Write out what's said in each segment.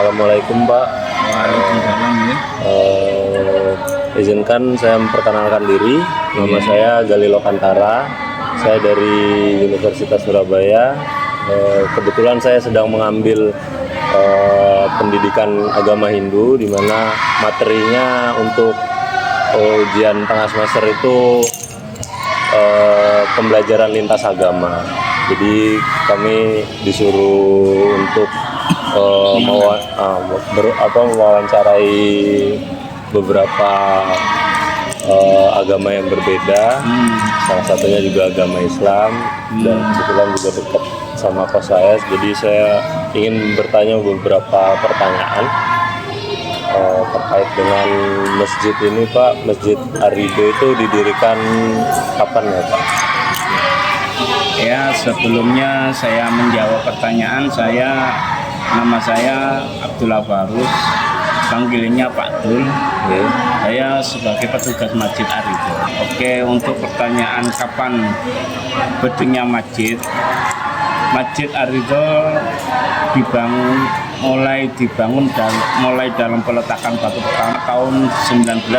Assalamualaikum Pak. Waalaikumsalam ya. Izinkan saya memperkenalkan diri. Nama saya Galilo Kantara. Saya dari Universitas Surabaya. Kebetulan saya sedang mengambil pendidikan agama Hindu, di mana materinya untuk ujian tengah semester itu pembelajaran lintas agama. Jadi kami disuruh untuk mewawancarai beberapa agama yang berbeda. Salah satunya juga agama Islam, dan kebetulan juga dekat sama kos saya. Jadi saya ingin bertanya beberapa pertanyaan terkait dengan masjid ini, Pak. Masjid Ar-Ridho itu didirikan kapan ya, Pak? Ya, sebelumnya saya menjawab pertanyaan, nama saya Abdullah Barus, panggilannya Pak Dul. Saya sebagai petugas Masjid Ar-Ridho. Oke, untuk pertanyaan kapan berdirinya Masjid Ar-Ridho dibangun mulai dalam peletakan batu pertama tahun 1997.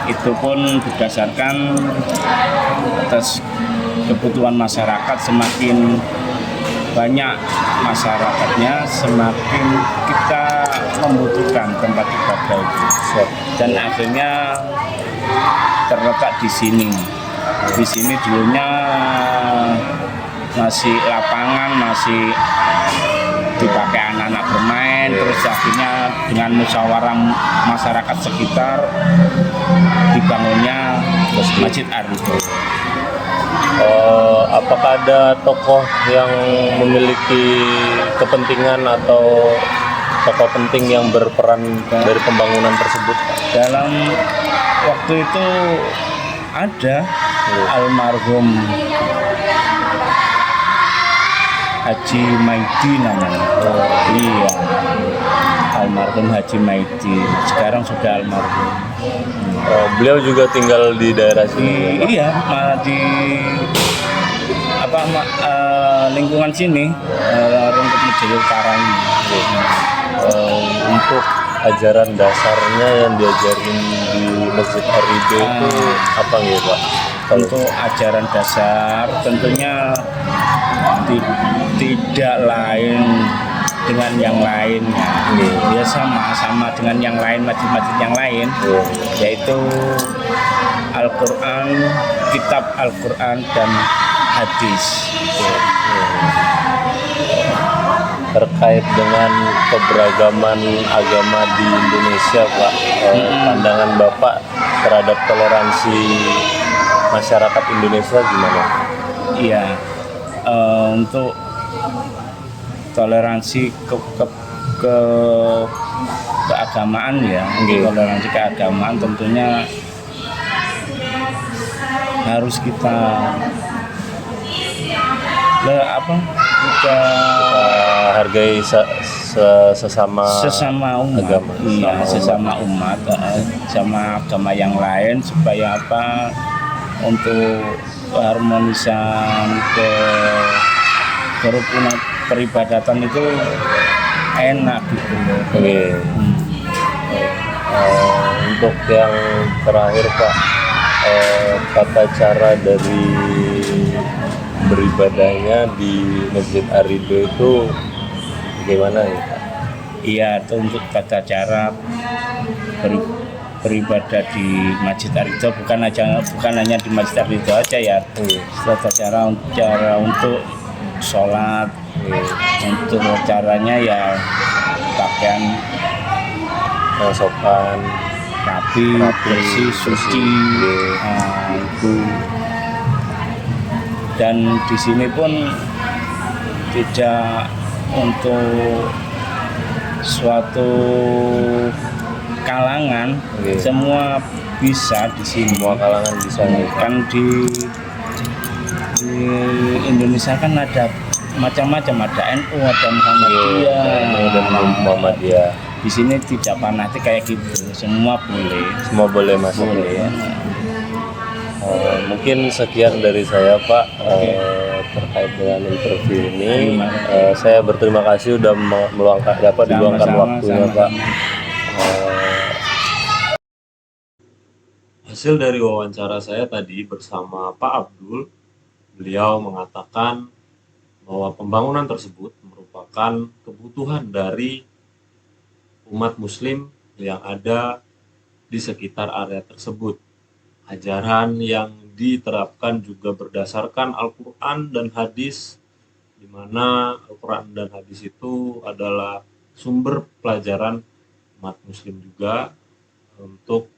Itu pun berdasarkan atas kebutuhan masyarakat. Semakin banyak masyarakatnya, semakin kita membutuhkan tempat ibadah itu. Dan akhirnya terletak di sini. Di sini dulunya masih lapangan, masih dipakai anak-anak bermain. Terus akhirnya dengan musyawarah masyarakat sekitar dibangunnya Masjid Ar-Ridho. Apakah ada tokoh yang memiliki kepentingan atau tokoh penting yang berperan dari pembangunan tersebut? Dalam waktu itu ada almarhum Haji Maidi namanya. Iya, almarhum Haji Maidi. Sekarang sudah almarhum. Beliau juga tinggal di daerah sini. Iya, di lingkungan sini, Rungkut Mejili Utara ini. Untuk ajaran dasarnya yang diajarin di Masjid Ar-Ridho itu apa ya, Pak? Untuk ajaran dasar tentunya tidak lain dengan yang lainnya. Dia sama dengan yang lain, masjid-masjid yang lain, yaitu Al-Quran, kitab Al-Quran dan hadis. Terkait dengan keberagaman agama di Indonesia, Pak, pandangan Bapak terhadap toleransi masyarakat Indonesia gimana? Iya, untuk toleransi keagamaan ya, toleransi keagamaan tentunya harus kita hargai sesama umat, agama, sesama umat, sama agama yang lain, supaya untuk keharmonisan, kerukunan peribadatan itu enak gitu loh. Untuk yang terakhir, Pak, tata cara dari beribadahnya di Masjid Ar-Ridho itu bagaimana ya, Pak? Iya, itu untuk tata cara beribadah di Masjid Ar-Ridho, bukan hanya di Masjid Ar-Ridho aja ya. Tata cara untuk sholat, untuk caranya ya pakaian yang sopan, rapi, bersih, suci. Itu. Dan di sini pun tidak untuk suatu kalangan, semua bisa di sini. Semua kalangan bisa. Kan di Indonesia kan ada macam-macam, ada NU, ada Muhammadiyah. Di sini tidak fanatik kayak gitu, semua boleh masuk. Mungkin sekian dari saya, Pak. terkait dengan interview ini. Terima Saya berterima kasih sudah diluangkan waktunya, Pak. Hasil dari wawancara saya tadi bersama Pak Abdul, beliau mengatakan bahwa pembangunan tersebut merupakan kebutuhan dari umat muslim yang ada di sekitar area tersebut. Ajaran yang diterapkan juga berdasarkan Al-Quran dan hadis, di mana Al-Quran dan hadis itu adalah sumber pelajaran umat muslim juga untuk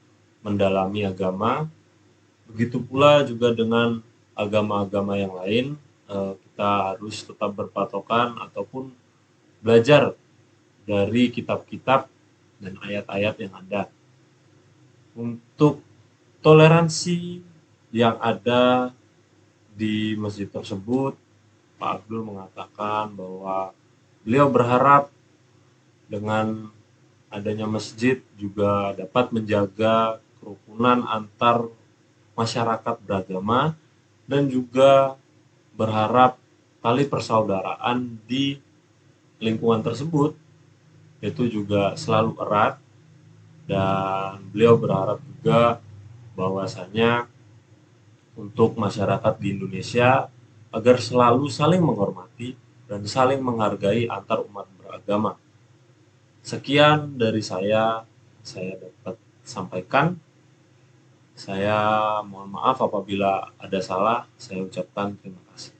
mendalami agama. Begitu pula juga dengan agama-agama yang lain, kita harus tetap berpatokan ataupun belajar dari kitab-kitab dan ayat-ayat yang ada. Untuk toleransi yang ada di masjid tersebut, Pak Abdul mengatakan bahwa beliau berharap dengan adanya masjid juga dapat menjaga kerukunan antar masyarakat beragama, dan juga berharap tali persaudaraan di lingkungan tersebut itu juga selalu erat. Dan beliau berharap juga bahwasanya untuk masyarakat di Indonesia agar selalu saling menghormati dan saling menghargai antar umat beragama. Sekian dari saya dapat sampaikan. Saya mohon maaf apabila ada salah, saya ucapkan terima kasih.